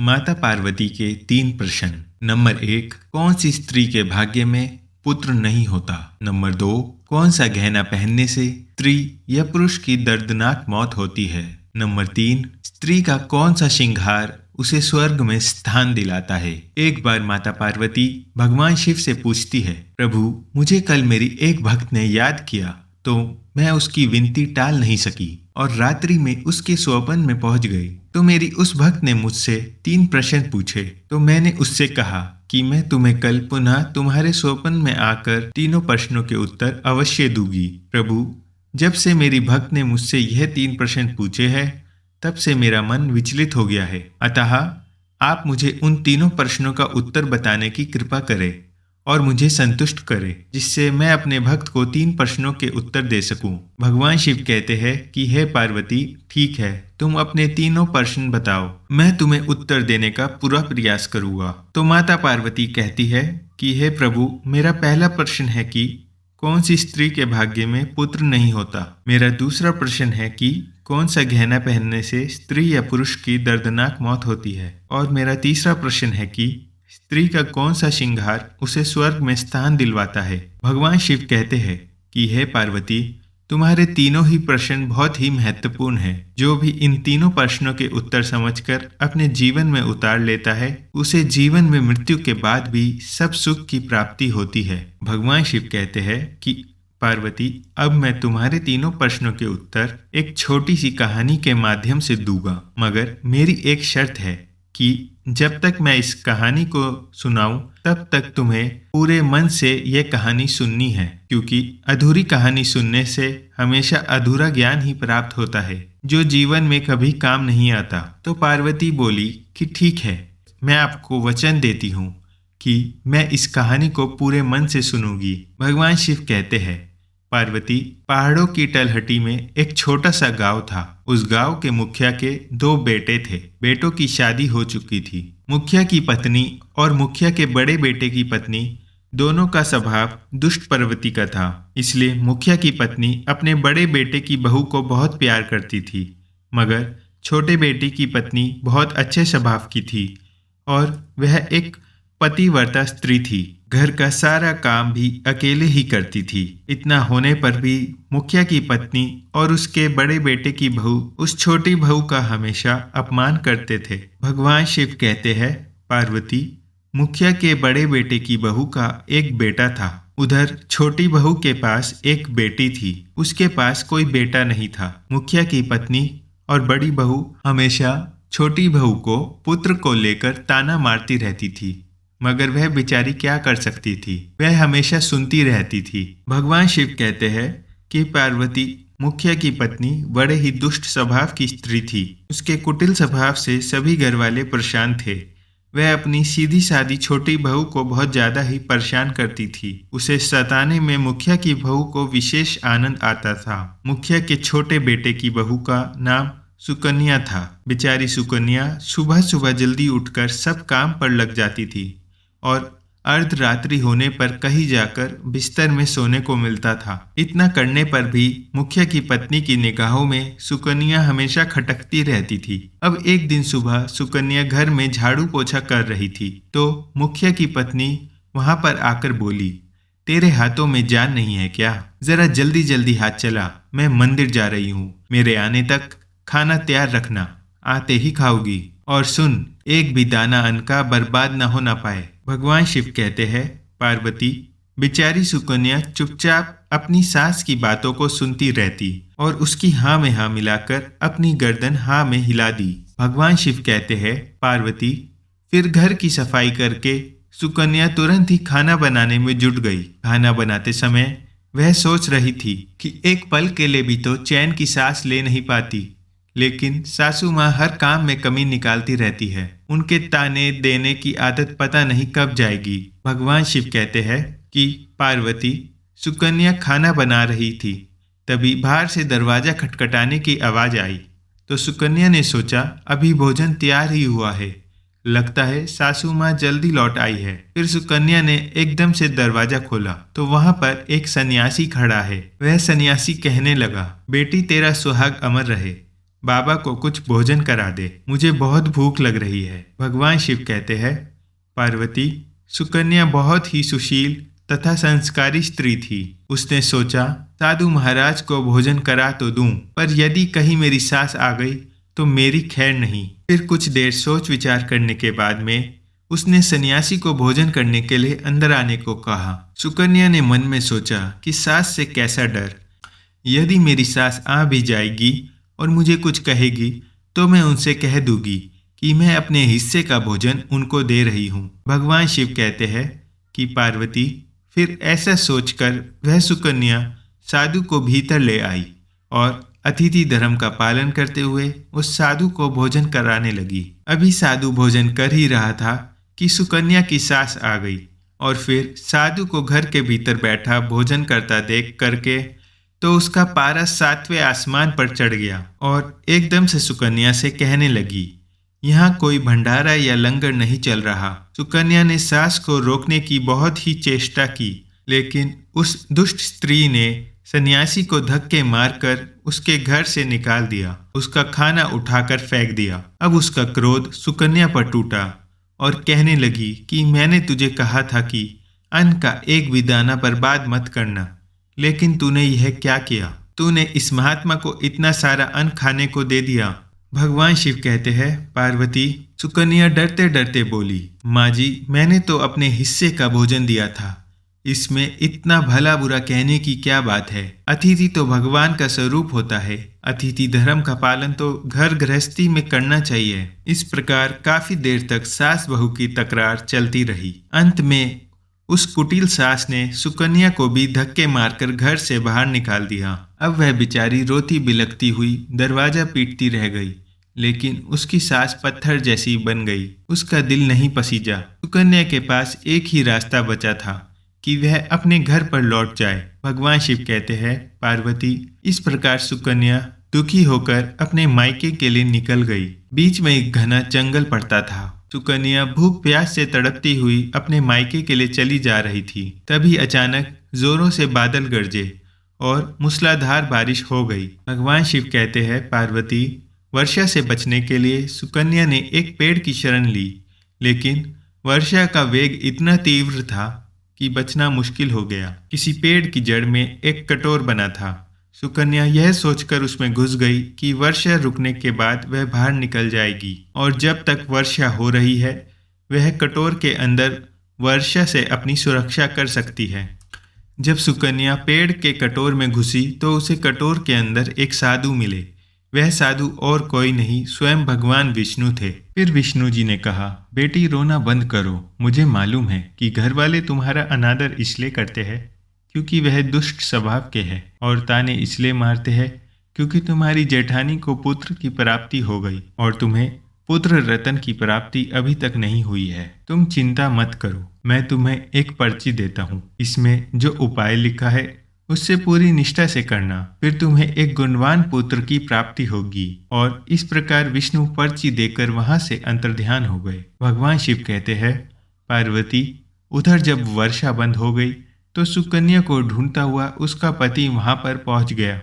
माता पार्वती के 3 प्रश्न। नंबर 1, कौन सी स्त्री के भाग्य में पुत्र नहीं होता? नंबर 2, कौन सा गहना पहनने से स्त्री या पुरुष की दर्दनाक मौत होती है? नंबर 3, स्त्री का कौन सा श्रृंगार उसे स्वर्ग में स्थान दिलाता है? एक बार माता पार्वती भगवान शिव से पूछती है, प्रभु, मुझे कल मेरी एक भक्त ने याद किया तो मैं उसकी विनती टाल नहीं सकी और रात्रि में उसके स्वप्न में पहुंच गई। तो मेरी उस भक्त ने मुझसे 3 प्रश्न पूछे। तो मैंने उससे कहा कि मैं तुम्हें कल पुनः तुम्हारे स्वप्न में आकर तीनों प्रश्नों के उत्तर अवश्य दूंगी। प्रभु, जब से मेरी भक्त ने मुझसे यह 3 प्रश्न पूछे हैं, तब से मेरा मन विचलित हो गया है। अतः आप मुझे उन तीनों प्रश्नों का उत्तर बताने की कृपा करें और मुझे संतुष्ट करे, जिससे मैं अपने भक्त को 3 प्रश्नों के उत्तर दे सकूं। भगवान शिव कहते हैं कि हे पार्वती, ठीक है, तुम अपने तीनों प्रश्न बताओ, मैं तुम्हें उत्तर देने का पूरा प्रयास करूंगा। तो माता पार्वती कहती है कि हे प्रभु, मेरा पहला प्रश्न है कि कौन सी स्त्री के भाग्य में पुत्र नहीं होता? मेरा दूसरा प्रश्न है कि कौन सा गहना पहनने से स्त्री या पुरुष की दर्दनाक मौत होती है? और मेरा तीसरा प्रश्न है कि स्त्री का कौन सा श्रृंगार उसे स्वर्ग में स्थान दिलवाता है? भगवान शिव कहते हैं कि हे पार्वती, तुम्हारे तीनों ही प्रश्न बहुत ही महत्वपूर्ण हैं। जो भी इन तीनों प्रश्नों के उत्तर समझकर अपने जीवन में उतार लेता है, उसे जीवन में मृत्यु के बाद भी सब सुख की प्राप्ति होती है। भगवान शिव कहते हैं कि पार्वती, अब मैं तुम्हारे तीनों प्रश्नों के उत्तर एक छोटी सी कहानी के माध्यम से दूंगा, मगर मेरी एक शर्त है कि जब तक मैं इस कहानी को सुनाऊं, तब तक तुम्हें पूरे मन से यह कहानी सुननी है, क्योंकि अधूरी कहानी सुनने से हमेशा अधूरा ज्ञान ही प्राप्त होता है, जो जीवन में कभी काम नहीं आता। तो पार्वती बोली कि ठीक है, मैं आपको वचन देती हूँ कि मैं इस कहानी को पूरे मन से सुनूंगी। भगवान शिव कहते हैं, पार्वती, पहाड़ों की तलहटी में एक छोटा सा गांव था। उस गांव के मुखिया के 2 बेटे थे। बेटों की शादी हो चुकी थी। मुखिया की पत्नी और मुखिया के बड़े बेटे की पत्नी दोनों का स्वभाव दुष्ट प्रवृत्ति का था। इसलिए मुखिया की पत्नी अपने बड़े बेटे की बहू को बहुत प्यार करती थी, मगर छोटे बेटे की पत्नी बहुत अच्छे स्वभाव की थी और वह एक पतिव्रता स्त्री थी। घर का सारा काम भी अकेले ही करती थी। इतना होने पर भी मुखिया की पत्नी और उसके बड़े बेटे की बहू उस छोटी बहू का हमेशा अपमान करते थे। भगवान शिव कहते हैं, पार्वती, मुखिया के बड़े बेटे की बहू का एक बेटा था। उधर छोटी बहू के पास एक बेटी थी। उसके पास कोई बेटा नहीं था। मुखिया की पत्नी और बड़ी बहू हमेशा छोटी बहू को पुत्र को लेकर ताना मारती रहती थी, मगर वह बेचारी क्या कर सकती थी? वह हमेशा सुनती रहती थी। भगवान शिव कहते हैं कि पार्वती, मुखिया की पत्नी बड़े ही दुष्ट स्वभाव की स्त्री थी। उसके कुटिल स्वभाव से सभी घर वाले परेशान थे। वह अपनी सीधी सादी छोटी बहू को बहुत ज्यादा ही परेशान करती थी। उसे सताने में मुखिया की बहू को विशेष आनंद आता था। मुखिया के छोटे बेटे की बहू का नाम सुकन्या था। बेचारी सुकन्या सुबह सुबह जल्दी उठकर सब काम पर लग जाती थी और अर्धरात्रि होने पर कहीं जाकर बिस्तर में सोने को मिलता था। इतना करने पर भी मुखिया की पत्नी की निगाहों में सुकन्या हमेशा खटकती रहती थी। अब एक दिन सुबह सुकन्या घर में झाड़ू पोछा कर रही थी, तो मुखिया की पत्नी वहां पर आकर बोली, तेरे हाथों में जान नहीं है क्या? जरा जल्दी जल्दी हाथ चला, मैं मंदिर जा रही हूँ। मेरे आने तक खाना तैयार रखना, आते ही खाओगी। और सुन, एक भी दाना अन्न का बर्बाद न होना पाए। भगवान शिव कहते हैं, पार्वती, बेचारी सुकन्या चुपचाप अपनी सास की बातों को सुनती रहती और उसकी हाँ में हाँ मिलाकर अपनी गर्दन हाँ में हिला दी। भगवान शिव कहते हैं, पार्वती, फिर घर की सफाई करके सुकन्या तुरंत ही खाना बनाने में जुट गई। खाना बनाते समय वह सोच रही थी कि एक पल के लिए भी तो चैन की सांस ले नहीं पाती, लेकिन सासू माँ हर काम में कमी निकालती रहती है। उनके ताने देने की आदत पता नहीं कब जाएगी। भगवान शिव कहते हैं कि पार्वती, सुकन्या खाना बना रही थी, तभी बाहर से दरवाजा खटखटाने की आवाज आई। तो सुकन्या ने सोचा, अभी भोजन तैयार ही हुआ है, लगता है सासू माँ जल्दी लौट आई है। फिर सुकन्या ने एकदम से दरवाजा खोला तो वहां पर एक सन्यासी खड़ा है। वह सन्यासी कहने लगा, बेटी, तेरा सुहाग अमर रहे। बाबा को कुछ भोजन करा दे, मुझे बहुत भूख लग रही है। भगवान शिव कहते हैं, पार्वती, सुकन्या बहुत ही सुशील तथा संस्कारी स्त्री थी। उसने सोचा, साधु महाराज को भोजन करा तो दूं, पर यदि कहीं मेरी सास आ गई तो मेरी खैर नहीं। फिर कुछ देर सोच विचार करने के बाद में उसने सन्यासी को भोजन करने के लिए अंदर आने को कहा। सुकन्या ने मन में सोचा कि सास से कैसा डर, यदि मेरी सास आ भी जाएगी और मुझे कुछ कहेगी तो मैं उनसे कह दूंगी कि मैं अपने हिस्से का भोजन उनको दे रही हूँ। भगवान शिव कहते हैं कि पार्वती, फिर ऐसा सोचकर वह सुकन्या साधु को भीतर ले आई और अतिथि धर्म का पालन करते हुए उस साधु को भोजन कराने लगी। अभी साधु भोजन कर ही रहा था कि सुकन्या की सास आ गई और फिर साधु को घर के भीतर बैठा भोजन करता देख करके तो उसका पारा 7वें आसमान पर चढ़ गया और एकदम से सुकन्या से कहने लगी, यहाँ कोई भंडारा या लंगर नहीं चल रहा। सुकन्या ने सास को रोकने की बहुत ही चेष्टा की, लेकिन उस दुष्ट स्त्री ने सन्यासी को धक्के मारकर उसके घर से निकाल दिया, उसका खाना उठाकर फेंक दिया। अब उसका क्रोध सुकन्या पर टूटा और कहने लगी कि मैंने तुझे कहा था कि अन्न का एक भी दाना बर्बाद मत करना, लेकिन तूने यह क्या किया? तूने इस महात्मा को इतना सारा अन्न खाने को दे दिया। भगवान शिव कहते हैं, पार्वती, सुकन्या डरते डरते बोली, माँ जी, मैंने तो अपने हिस्से का भोजन दिया था, इसमें इतना भला बुरा कहने की क्या बात है? अतिथि तो भगवान का स्वरूप होता है। अतिथि धर्म का पालन तो घर गृहस्थी में करना चाहिए। इस प्रकार काफी देर तक सास बहू की तकरार चलती रही। अंत में उस कुटिल सास ने सुकन्या को भी धक्के मारकर घर से बाहर निकाल दिया। अब वह बेचारी रोती बिलखती हुई दरवाजा पीटती रह गई, लेकिन उसकी सास पत्थर जैसी बन गई। उसका दिल नहीं पसीजा। सुकन्या के पास एक ही रास्ता बचा था कि वह अपने घर पर लौट जाए। भगवान शिव कहते हैं, पार्वती, इस प्रकार सुकन्या दुखी होकर अपने मायके के लिए निकल गई। बीच में एक घना जंगल पड़ता था। सुकन्या भूख प्यास से तड़पती हुई अपने मायके के लिए चली जा रही थी। तभी अचानक जोरों से बादल गरजे और मूसलाधार बारिश हो गई। भगवान शिव कहते हैं, पार्वती, वर्षा से बचने के लिए सुकन्या ने एक पेड़ की शरण ली, लेकिन वर्षा का वेग इतना तीव्र था कि बचना मुश्किल हो गया। किसी पेड़ की जड़ में एक कटोर बना था। सुकन्या यह सोचकर उसमें घुस गई कि वर्षा रुकने के बाद वह बाहर निकल जाएगी और जब तक वर्षा हो रही है वह कटोर के अंदर वर्षा से अपनी सुरक्षा कर सकती है। जब सुकन्या पेड़ के कटोर में घुसी तो उसे कटोर के अंदर एक साधु मिले। वह साधु और कोई नहीं, स्वयं भगवान विष्णु थे। फिर विष्णु जी ने कहा, बेटी, रोना बंद करो। मुझे मालूम है कि घर वाले तुम्हारा अनादर इसलिए करते हैं क्योंकि वह दुष्ट स्वभाव के हैं, और ताने इसलिए मारते हैं क्योंकि तुम्हारी जेठानी को पुत्र की प्राप्ति हो गई और तुम्हें पुत्र रतन की प्राप्ति अभी तक नहीं हुई है। तुम चिंता मत करो, मैं तुम्हें एक पर्ची देता हूँ। इसमें जो उपाय लिखा है उससे पूरी निष्ठा से करना, फिर तुम्हें एक गुणवान पुत्र की प्राप्ति होगी। और इस प्रकार विष्णु पर्ची देकर वहां से अंतर्ध्यान हो गए। भगवान शिव कहते हैं, पार्वती, उधर जब वर्षा बंद हो गई तो सुकन्या को ढूंढता हुआ उसका पति वहां पर पहुंच गया।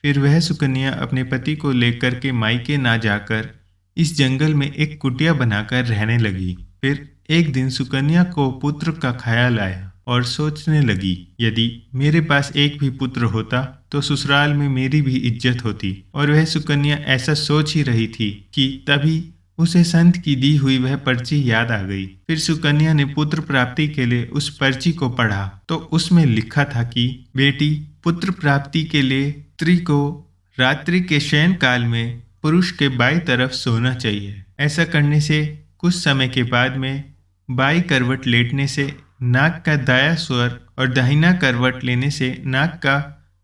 फिर वह सुकन्या अपने पति को लेकर के मायके ना जाकर इस जंगल में एक कुटिया बनाकर रहने लगी। फिर एक दिन सुकन्या को पुत्र का ख्याल आया और सोचने लगी, यदि मेरे पास एक भी पुत्र होता तो ससुराल में मेरी भी इज्जत होती। और वह सुकन्या ऐसा सोच ही रही थी कि तभी उसे संत की दी हुई वह पर्ची याद आ गई। फिर सुकन्या ने पुत्र प्राप्ति के लिए उस पर्ची को पढ़ा तो उसमें लिखा था कि बेटी, पुत्र प्राप्ति के लिए स्त्री को रात्रि के शयन काल में पुरुष के बाईं तरफ सोना चाहिए। ऐसा करने से कुछ समय के बाद में बाईं करवट लेटने से नाक का दाया स्वर और दाहिना करवट लेने से नाक का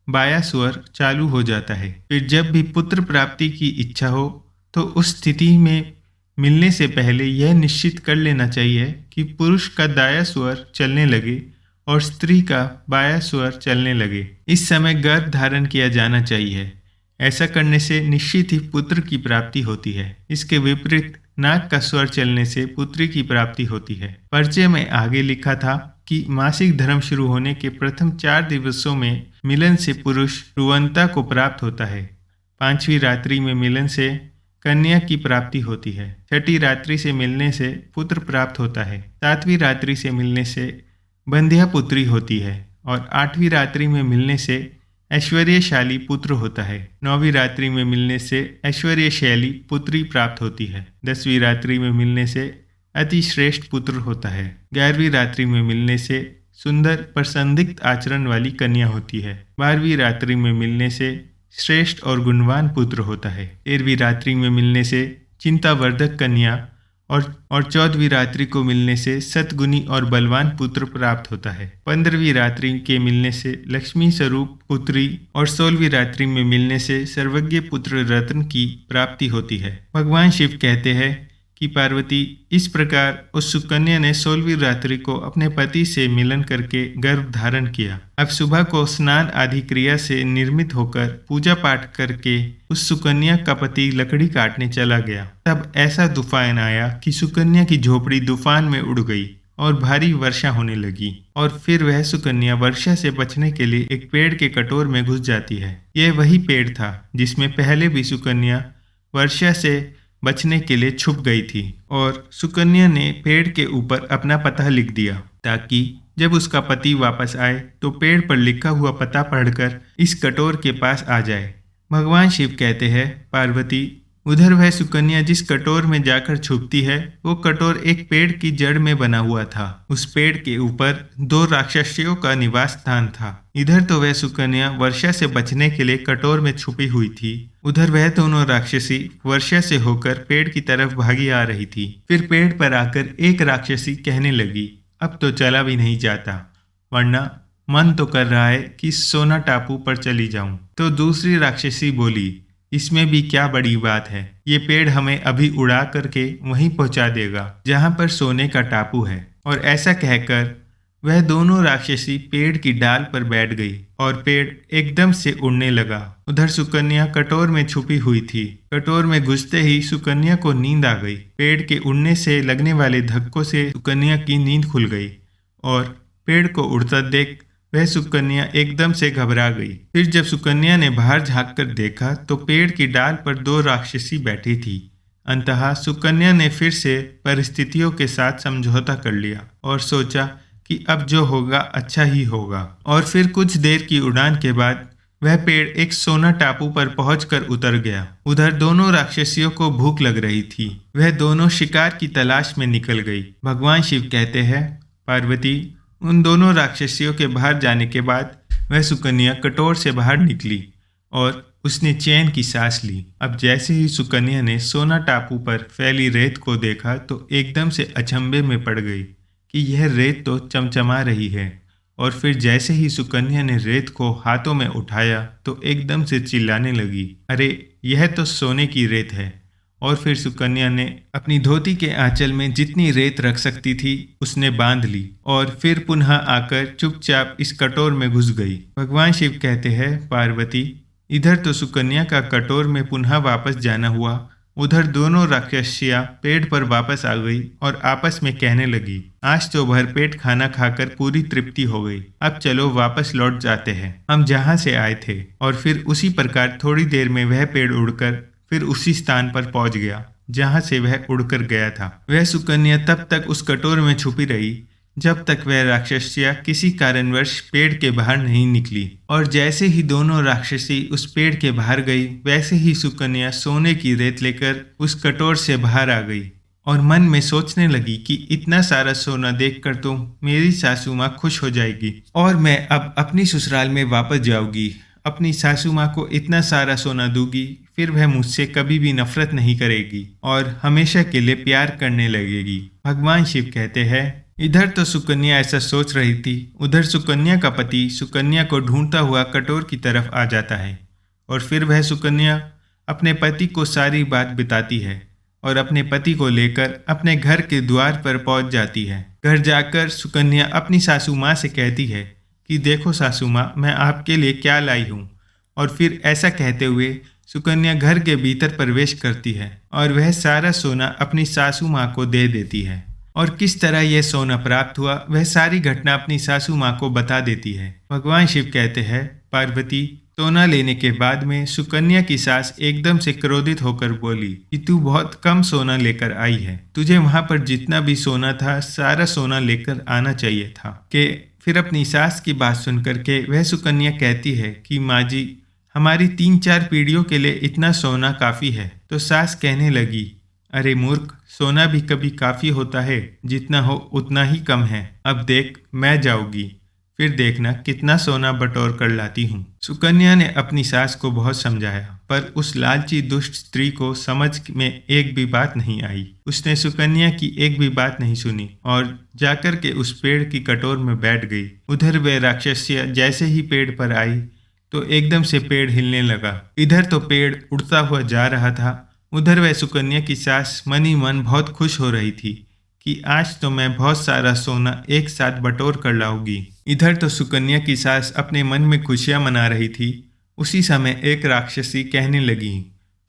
बायां स्वर चालू हो जाता है। फिर जब भी पुत्र प्राप्ति की इच्छा हो तो उस स्थिति में मिलने से पहले यह निश्चित कर लेना चाहिए कि पुरुष का दाया स्वर चलने लगे और स्त्री का बायां स्वर चलने लगे। इस समय गर्भ धारण किया जाना चाहिए। ऐसा करने से निश्चित ही पुत्र की प्राप्ति होती है। इसके विपरीत नाक का स्वर चलने से पुत्री की प्राप्ति होती है। पर्चे में आगे लिखा था कि मासिक धर्म शुरू होने के प्रथम 4 दिवसों में मिलन से पुरुष रुवंता को प्राप्त होता है। 5वीं रात्रि में मिलन से कन्या की प्राप्ति होती है। 6ठी रात्रि से मिलने से पुत्र प्राप्त होता है। 7वीं रात्रि से मिलने से बंध्या पुत्री होती है और 8वीं रात्रि में मिलने से ऐश्वर्यशाली पुत्र होता है। 9वीं रात्रि में मिलने से ऐश्वर्यशाली पुत्री प्राप्त होती है। 10वीं रात्रि में मिलने से अति श्रेष्ठ पुत्र होता है। 11वीं रात्रि में मिलने से सुंदर प्रसन्नदित आचरण वाली कन्या होती है। 12वीं रात्रि में मिलने से श्रेष्ठ और गुणवान पुत्र होता है। 13वीं रात्रि में मिलने से चिंतावर्धक कन्या और 14वीं रात्रि को मिलने से सतगुणी और बलवान पुत्र प्राप्त होता है। 15वीं रात्रि के मिलने से लक्ष्मी स्वरूप पुत्री और 16वीं रात्रि में मिलने से सर्वज्ञ पुत्र रत्न की प्राप्ति होती है। भगवान शिव कहते हैं कि पार्वती, इस प्रकार उस सुकन्या ने 16वीं रात्रि को अपने पति से मिलन करके गर्भ धारण किया। अब सुबह को स्नान आदि क्रिया से निर्मित होकर पूजा पाठ करके उस सुकन्या का पति लकड़ी काटने चला गया। तब ऐसा तूफान आया कि सुकन्या की झोपड़ी तूफान में उड़ गई और भारी वर्षा होने लगी और फिर वह सुकन्या वर्षा से बचने के लिए एक पेड़ के कटोर में घुस जाती है। यह वही पेड़ था जिसमें पहले भी सुकन्या वर्षा से बचने के लिए छुप गई थी और सुकन्या ने पेड़ के ऊपर अपना पता लिख दिया ताकि जब उसका पति वापस आए तो पेड़ पर लिखा हुआ पता पढ़कर इस कटोर के पास आ जाए। भगवान शिव कहते हैं, पार्वती, उधर वह सुकन्या जिस कटोर में जाकर छुपती है वो कटोर एक पेड़ की जड़ में बना हुआ था। उस पेड़ के ऊपर 2 राक्षसियों का निवास स्थान था। इधर तो वह सुकन्या वर्षा से बचने के लिए कटोर में छुपी हुई थी, उधर वह दोनों राक्षसी वर्षा से होकर पेड़ की तरफ भागी आ रही थी। फिर पेड़ पर आकर एक राक्षसी कहने लगी, अब तो चला भी नहीं जाता, वरना मन तो कर रहा है कि सोना टापू पर चली जाऊं। तो दूसरी राक्षसी बोली, इसमें भी क्या बड़ी बात है, ये पेड़ हमें अभी उड़ा करके वहीं पहुंचा देगा जहां पर सोने का टापू है। और ऐसा कहकर वह दोनों राक्षसी पेड़ की डाल पर बैठ गई और पेड़ एकदम से उड़ने लगा। उधर सुकन्या कटोर में छुपी हुई थी। कटोर में घुसते ही सुकन्या को नींद आ गई। पेड़ के उड़ने से लगने वाले धक्कों से सुकन्या की नींद खुल गई और पेड़ को उड़ता देख वह सुकन्या एकदम से घबरा गई। फिर जब सुकन्या ने बाहर झांक कर देखा तो पेड़ की डाल पर 2 राक्षसी बैठी थी। अंततः सुकन्या ने फिर से परिस्थितियों के साथ समझौता कर लिया और सोचा कि अब जो होगा अच्छा ही होगा। और फिर कुछ देर की उड़ान के बाद वह पेड़ एक सोना टापू पर पहुंचकर उतर गया। उधर दोनों राक्षसियों को भूख लग रही थी। वह दोनों शिकार की तलाश में निकल गई। भगवान शिव कहते हैं, पार्वती, उन दोनों राक्षसियों के बाहर जाने के बाद वह सुकन्या कटोर से बाहर निकली और उसने चैन की सांस ली। अब जैसे ही सुकन्या ने सोना टापू पर फैली रेत को देखा तो एकदम से अचंभे में पड़ गई कि यह रेत तो चमचमा रही है। और फिर जैसे ही सुकन्या ने रेत को हाथों में उठाया तो एकदम से चिल्लाने लगी, अरे यह तो सोने की रेत है। और फिर सुकन्या ने अपनी धोती के आंचल में जितनी रेत रख सकती थी उसने बांध ली और फिर पुनः आकर चुपचाप इस कटोर में घुस गई। भगवान शिव कहते हैं, पार्वती, इधर तो सुकन्या का कटोर में पुनः वापस जाना हुआ, उधर दोनों राक्षसियां पेड़ पर वापस आ गई और आपस में कहने लगी, आज तो भरपेट खाना खाकर पूरी तृप्ति हो गई, अब चलो वापस लौट जाते हैं हम जहां से आए थे। और फिर उसी प्रकार थोड़ी देर में वह पेड़ उड़कर फिर उसी स्थान पर पहुंच गया जहां से वह उड़कर गया था। वह सुकन्या तब तक उस कटोर में छुपी रही जब तक वह राक्षसियां किसी कारणवश पेड़ के बाहर नहीं निकली। और जैसे ही दोनों राक्षसी उस पेड़ के बाहर गई वैसे ही सुकन्या सोने की रेत लेकर उस कटोर से बाहर आ गई और मन में सोचने लगी कि इतना सारा सोना देखकर तो मेरी सासू माँ खुश हो जाएगी और मैं अब अपनी ससुराल में वापस जाऊंगी। अपनी सासू माँ को इतना सारा सोना दूंगी, फिर वह मुझसे कभी भी नफरत नहीं करेगी और हमेशा के लिए प्यार करने लगेगी। भगवान शिव कहते हैं, इधर तो सुकन्या ऐसा सोच रही थी, उधर सुकन्या का पति सुकन्या को ढूंढता हुआ कटोर की तरफ आ जाता है और फिर वह सुकन्या अपने पति को सारी बात बताती है और अपने पति को लेकर अपने घर के द्वार पर पहुंच जाती है। घर जाकर सुकन्या अपनी सासू माँ से कहती है कि देखो सासू माँ, मैं आपके लिए क्या लाई हूँ। और फिर ऐसा कहते हुए सुकन्या घर के भीतर प्रवेश करती है और वह सारा सोना अपनी सासू माँ को दे देती है। और किस तरह यह सोना प्राप्त हुआ वह सारी घटना अपनी सासू माँ को बता देती है। भगवान शिव कहते हैं, पार्वती, सोना लेने के बाद में सुकन्या की सास एकदम से क्रोधित होकर बोली कि तू बहुत कम सोना लेकर आई है, तुझे वहां पर जितना भी सोना था सारा सोना लेकर आना चाहिए था। कि फिर अपनी सास की बात सुनकर के वह सुकन्या कहती है कि माँ जी, हमारी 3-4 पीढ़ियों के लिए इतना सोना काफी है। तो सास कहने लगी, अरे मूर्ख, सोना भी कभी काफी होता है, जितना हो उतना ही कम है। अब देख, मैं जाऊंगी, फिर देखना कितना सोना बटोर कर लाती हूँ। सुकन्या ने अपनी सास को बहुत समझाया, पर उस लालची दुष्ट स्त्री को समझ में एक भी बात नहीं आई। उसने सुकन्या की एक भी बात नहीं सुनी और जाकर के उस पेड़ की कटोर में बैठ गई। उधर वह राक्षसिया जैसे ही पेड़ पर आई तो एकदम से पेड़ हिलने लगा। इधर तो पेड़ उड़ता हुआ जा रहा था, उधर वह सुकन्या की सास मनी मन बहुत खुश हो रही थी कि आज तो मैं बहुत सारा सोना एक साथ बटोर कर लाऊंगी। इधर तो सुकन्या की सास अपने मन में खुशियां मना रही थी। उसी समय एक राक्षसी कहने लगी,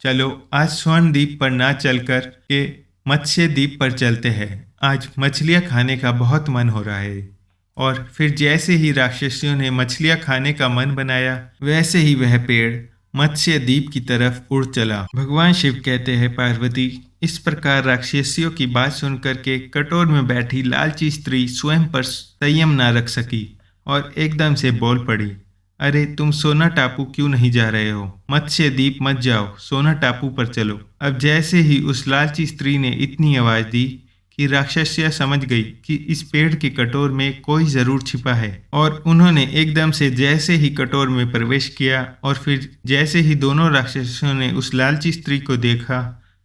चलो आज स्वर्ण द्वीप पर ना चलकर के मत्स्य द्वीप पर चलते हैं, आज मछलियां खाने का बहुत मन हो रहा है। और फिर जैसे ही राक्षसियों ने मछलियां खाने का मन बनाया, वैसे ही वह पेड़ मत्स्य द्वीप की तरफ उड़ चला। भगवान शिव कहते हैं, पार्वती, इस प्रकार राक्षसियों की बात सुनकर के कटोर में बैठी लालची स्त्री स्वयं पर संयम ना रख सकी और एकदम से बोल पड़ी, अरे तुम सोना टापू क्यों नहीं जा रहे हो? मत्स्य द्वीप मत जाओ, सोना टापू पर चलो। अब जैसे ही उस लालची स्त्री ने इतनी आवाज दी कि राक्षसिया समझ गई कि इस पेड़ की कटोर में कोई जरूर छिपा है और उन्होंने एकदम से जैसे ही कटोर में प्रवेश किया और फिर जैसे ही दोनों राक्षसियों ने उस लालची स्त्री को देखा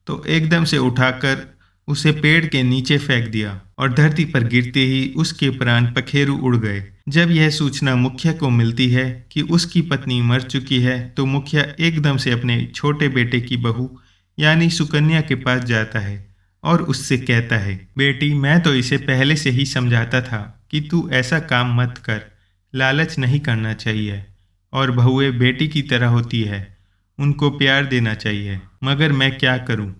तो एकदम से उठाकर उसे पेड़ के नीचे फेंक दिया और धरती पर गिरते ही उसके प्राण पखेरु उड़ गए। जब यह सूचना मुखिया को मिलती है कि उसकी पत्नी मर चुकी है तो मुखिया एकदम से अपने छोटे बेटे की बहू यानी सुकन्या के पास जाता है और उससे कहता है, बेटी, मैं तो इसे पहले से ही समझाता था कि तू ऐसा काम मत कर, लालच नहीं करना चाहिए और बहुएं बेटी की तरह होती है, उनको प्यार देना चाहिए, मगर मैं क्या करूं?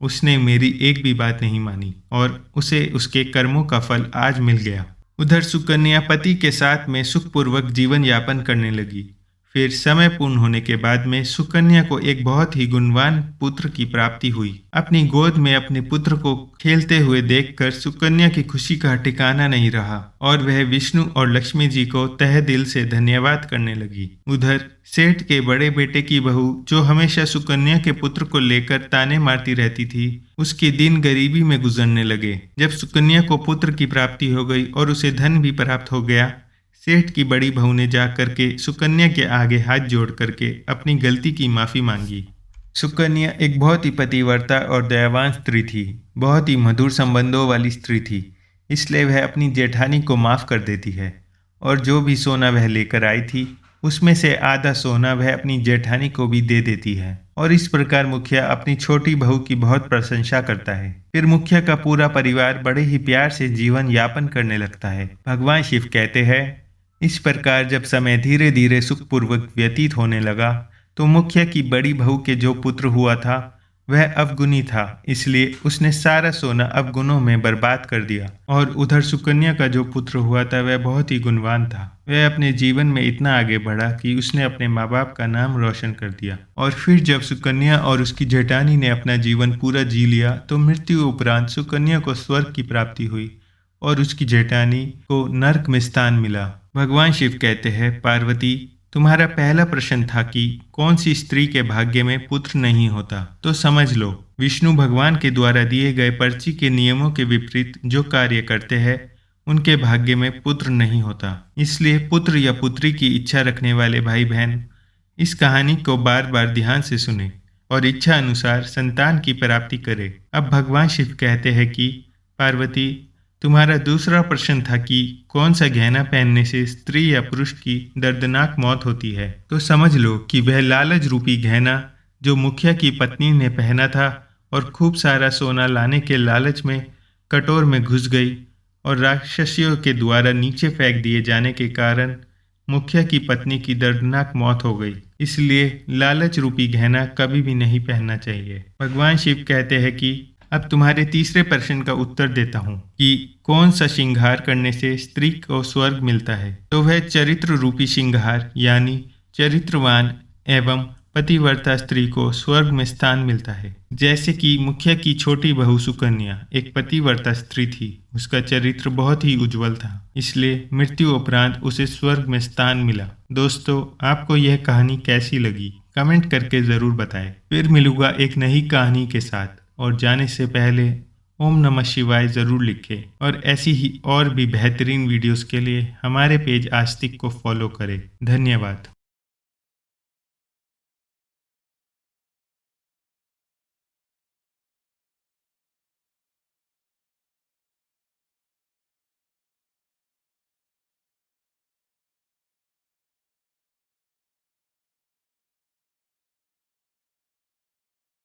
उसने मेरी एक भी बात नहीं मानी और उसे उसके कर्मों का फल आज मिल गया। उधर सुकन्या पति के साथ में सुखपूर्वक जीवन यापन करने लगी। फिर समय पूर्ण होने के बाद में सुकन्या को एक बहुत ही गुणवान पुत्र की प्राप्ति हुई। अपनी गोद में अपने पुत्र को खेलते हुए देखकर सुकन्या की खुशी का ठिकाना नहीं रहा और वह विष्णु और लक्ष्मी जी को तहे दिल से धन्यवाद करने लगी। उधर सेठ के बड़े बेटे की बहू, जो हमेशा सुकन्या के पुत्र को लेकर ताने मारती रहती थी, उसके दिन गरीबी में गुजरने लगे। जब सुकन्या को पुत्र की प्राप्ति हो गई और उसे धन भी प्राप्त हो गया, सेठ की बड़ी बहू ने जाकर के सुकन्या के आगे हाथ जोड़ करके अपनी गलती की माफी मांगी। सुकन्या एक बहुत ही पतिव्रता और दयावान स्त्री थी, बहुत ही मधुर संबंधों वाली स्त्री थी, इसलिए वह अपनी जेठानी को माफ कर देती है और जो भी सोना वह लेकर आई थी उसमें से आधा सोना वह अपनी जेठानी को भी दे देती है। और इस प्रकार मुखिया अपनी छोटी बहू की बहुत प्रशंसा करता है। फिर मुखिया का पूरा परिवार बड़े ही प्यार से जीवन यापन करने लगता है। भगवान शिव कहते हैं, इस प्रकार जब समय धीरे धीरे सुखपूर्वक व्यतीत होने लगा तो मुखिया की बड़ी बहू के जो पुत्र हुआ था वह अवगुणी था, इसलिए उसने सारा सोना अवगुणों में बर्बाद कर दिया। और उधर सुकन्या का जो पुत्र हुआ था वह बहुत ही गुणवान था। वह अपने जीवन में इतना आगे बढ़ा कि उसने अपने माँ बाप का नाम रोशन कर दिया। और फिर जब सुकन्या और उसकी जेठानी ने अपना जीवन पूरा जी लिया तो मृत्यु उपरांत सुकन्या को स्वर्ग की प्राप्ति हुई और उसकी जेठानी को नरक में स्थान मिला। भगवान शिव कहते हैं, पार्वती, तुम्हारा पहला प्रश्न था कि कौन सी स्त्री के भाग्य में पुत्र नहीं होता, तो समझ लो, विष्णु भगवान के द्वारा दिए गए पर्ची के नियमों के विपरीत जो कार्य करते हैं उनके भाग्य में पुत्र नहीं होता। इसलिए पुत्र या पुत्री की इच्छा रखने वाले भाई बहन इस कहानी को बार बार ध्यान से सुने और इच्छा अनुसार संतान की प्राप्ति करे। अब भगवान शिव कहते हैं कि पार्वती, तुम्हारा दूसरा प्रश्न था कि कौन सा गहना पहनने से स्त्री या पुरुष की दर्दनाक मौत होती है, तो समझ लो कि वह लालच रूपी गहना जो मुखिया की पत्नी ने पहना था और खूब सारा सोना लाने के लालच में कटोर में घुस गई और राक्षसियों के द्वारा नीचे फेंक दिए जाने के कारण मुखिया की पत्नी की दर्दनाक मौत हो गई। इसलिए लालच रूपी गहना कभी भी नहीं पहनना चाहिए। भगवान शिव कहते हैं कि अब तुम्हारे तीसरे प्रश्न का उत्तर देता हूँ कि कौन सा श्रृंगार करने से स्त्री को स्वर्ग मिलता है, तो वह चरित्र रूपी श्रृंगार यानी चरित्रवान एवं पतिव्रता स्त्री को स्वर्ग में स्थान मिलता है। जैसे कि मुखिया की छोटी बहू सुकन्या एक पतिव्रता स्त्री थी, उसका चरित्र बहुत ही उज्जवल था, इसलिए मृत्यु उपरांत उसे स्वर्ग में स्थान मिला। दोस्तों, आपको यह कहानी कैसी लगी कमेंट करके जरूर बताएं। फिर मिलूंगा एक नई कहानी के साथ, और जाने से पहले ओम नमः शिवाय जरूर लिखें, और ऐसी ही और भी बेहतरीन वीडियोस के लिए हमारे पेज आस्तिक को फॉलो करें। धन्यवाद।